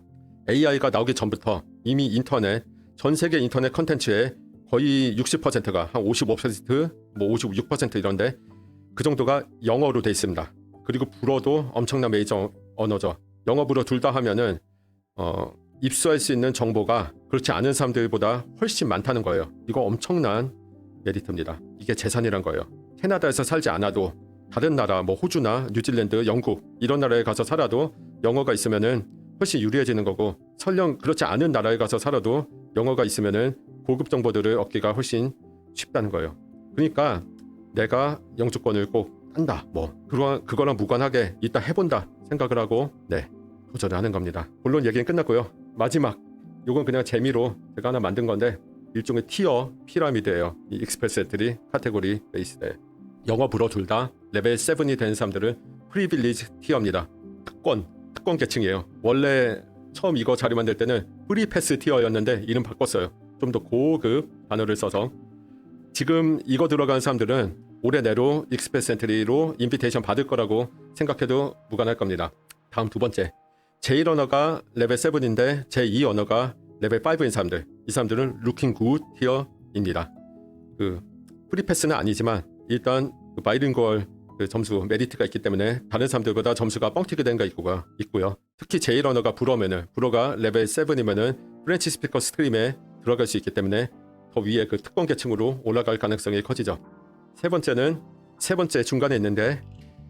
AI가 나오기 전부터 이미 인터넷, 전 세계 인터넷 컨텐츠의 거의 60%가 한 55%, 뭐 56% 이런데 그 정도가 영어로 돼 있습니다. 그리고 불어도 엄청난 메이저 언어죠. 영어 불어 둘 다 하면은 입수할 수 있는 정보가 그렇지 않은 사람들보다 훨씬 많다는 거예요. 이거 엄청난 메리트입니다. 이게 재산이란 거예요. 캐나다에서 살지 않아도 다른 나라, 뭐 호주나 뉴질랜드, 영국 이런 나라에 가서 살아도 영어가 있으면은 훨씬 유리해지는 거고, 설령 그렇지 않은 나라에 가서 살아도 영어가 있으면은 고급 정보들을 얻기가 훨씬 쉽다는 거예요. 그러니까 내가 영주권을 꼭 딴다, 뭐 그거랑 무관하게 이따 해본다 생각을 하고 도전을 하는 겁니다. 본론 얘기는 끝났고요. 마지막, 요건 그냥 재미로 제가 하나 만든 건데 일종의 티어 피라미드예요. 이 익스프레스 엔트리 카테고리 베이스에 영어 불어 둘 다 레벨 7이 된 사람들은 프리빌리지 티어입니다. 특권 계층이에요. 원래 처음 이거 자료 만들 때는 프리패스 티어였는데 이름 바꿨어요. 좀 더 고급 단어를 써서. 지금 이거 들어간 사람들은 올해 내로 익스프레스 엔트리로 인비테이션 받을 거라고 생각해도 무관할 겁니다. 다음 두 번째, 제1 언어가 레벨 7인데 제2 언어가 레벨 5인 사람들, 이 사람들은 루킹 굿 티어입니다. 그 프리패스는 아니지만 일단 그 바이링구얼 그 점수 메리트가 있기 때문에 다른 사람들보다 점수가 뻥튀기 된 거 있고요. 특히 제일 언어가 불어가 레벨 7이면은 프렌치 스피커 스트림에 들어갈 수 있기 때문에 더 위에 그 특권 계층으로 올라갈 가능성이 커지죠. 세 번째 중간에 있는데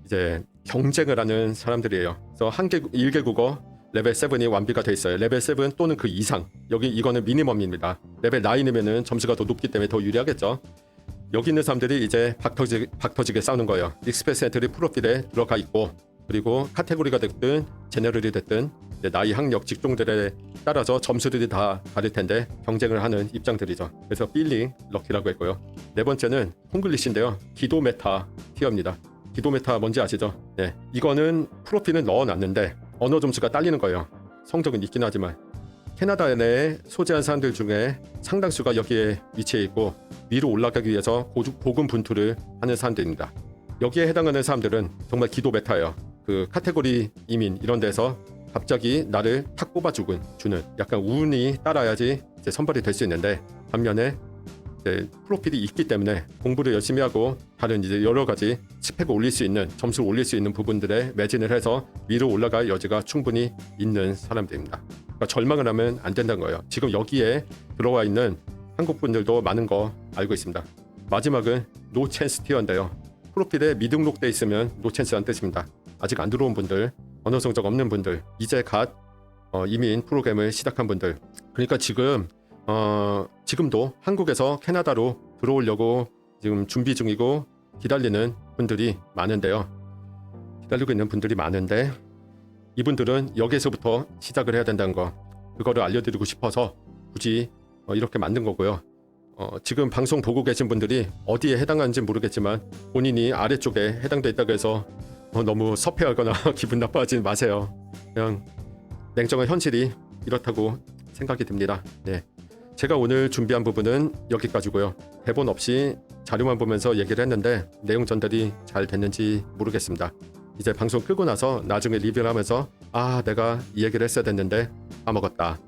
이제 경쟁을 하는 사람들이에요. 그래서 1개 국어 레벨 7이 완비가 돼 있어요. 레벨 7 또는 그 이상. 이거는 미니멈입니다. 레벨 9이면은 점수가 더 높기 때문에 더 유리하겠죠. 여기 있는 사람들이 이제 박터지게 싸우는 거예요. 익스프레스 엔트리 프로필에 들어가 있고, 그리고 카테고리가 됐든 제너럴이 됐든 나이, 학력, 직종들에 따라서 점수들이 다 다를 텐데 경쟁을 하는 입장들이죠. 그래서 필링 럭키라고 했고요. 네 번째는 콩글리시인데요. 기도 메타 티어입니다. 기도 메타 뭔지 아시죠? 네, 이거는 프로필은 넣어놨는데 언어 점수가 딸리는 거예요. 성적은 있긴 하지만 캐나다 내에 소재한 사람들 중에 상당수가 여기에 위치해 있고 위로 올라가기 위해서 고급 분투를 하는 사람들입니다. 여기에 해당하는 사람들은 정말 기도 메타예요. 그 카테고리 이민 이런 데서 갑자기 나를 탁 뽑아주는 약간 운이 따라야지 이제 선발이 될 수 있는데, 반면에 이제 프로필이 있기 때문에 공부를 열심히 하고 다른 이제 여러 가지 스펙을 올릴 수 있는, 점수를 올릴 수 있는 부분들에 매진을 해서 위로 올라갈 여지가 충분히 있는 사람들입니다. 그러니까 절망을 하면 안 된다는 거예요. 지금 여기에 들어와 있는 한국 분들도 많은 거 알고 있습니다. 마지막은 노 찬스 티어인데요. 프로필에 미등록돼 있으면 노 찬스란 뜻입니다. 아직 안 들어온 분들, 언어 성적 없는 분들, 이제 갓 이민 프로그램을 시작한 분들. 그러니까 지금도 한국에서 캐나다로 들어오려고 지금 준비 중이고 기다리는 분들이 많은데요. 기다리고 있는 분들이 많은데 이분들은 여기에서부터 시작을 해야 된다는 거, 그거를 알려드리고 싶어서 굳이 이렇게 만든 거고요. 지금 방송 보고 계신 분들이 어디에 해당하는지 모르겠지만 본인이 아래쪽에 해당돼 있다고 해서 너무 섭해하거나 기분 나빠하지 마세요. 그냥 냉정한 현실이 이렇다고 생각이 듭니다. 네, 제가 오늘 준비한 부분은 여기까지고요. 대본 없이 자료만 보면서 얘기를 했는데 내용 전달이 잘 됐는지 모르겠습니다. 이제 방송 끄고 나서 나중에 리뷰를 하면서 내가 이 얘기를 했어야 됐는데 까먹었다,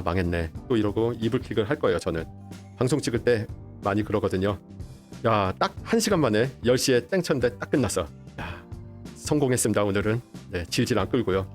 망했네 또 이러고 이불킥을 할 거예요. 저는 방송 찍을 때 많이 그러거든요. 야, 딱 1시간 만에 10시에 땡 쳤는데 딱 끝났어. 야, 성공했습니다 오늘은. 네, 질질 안 끌고요.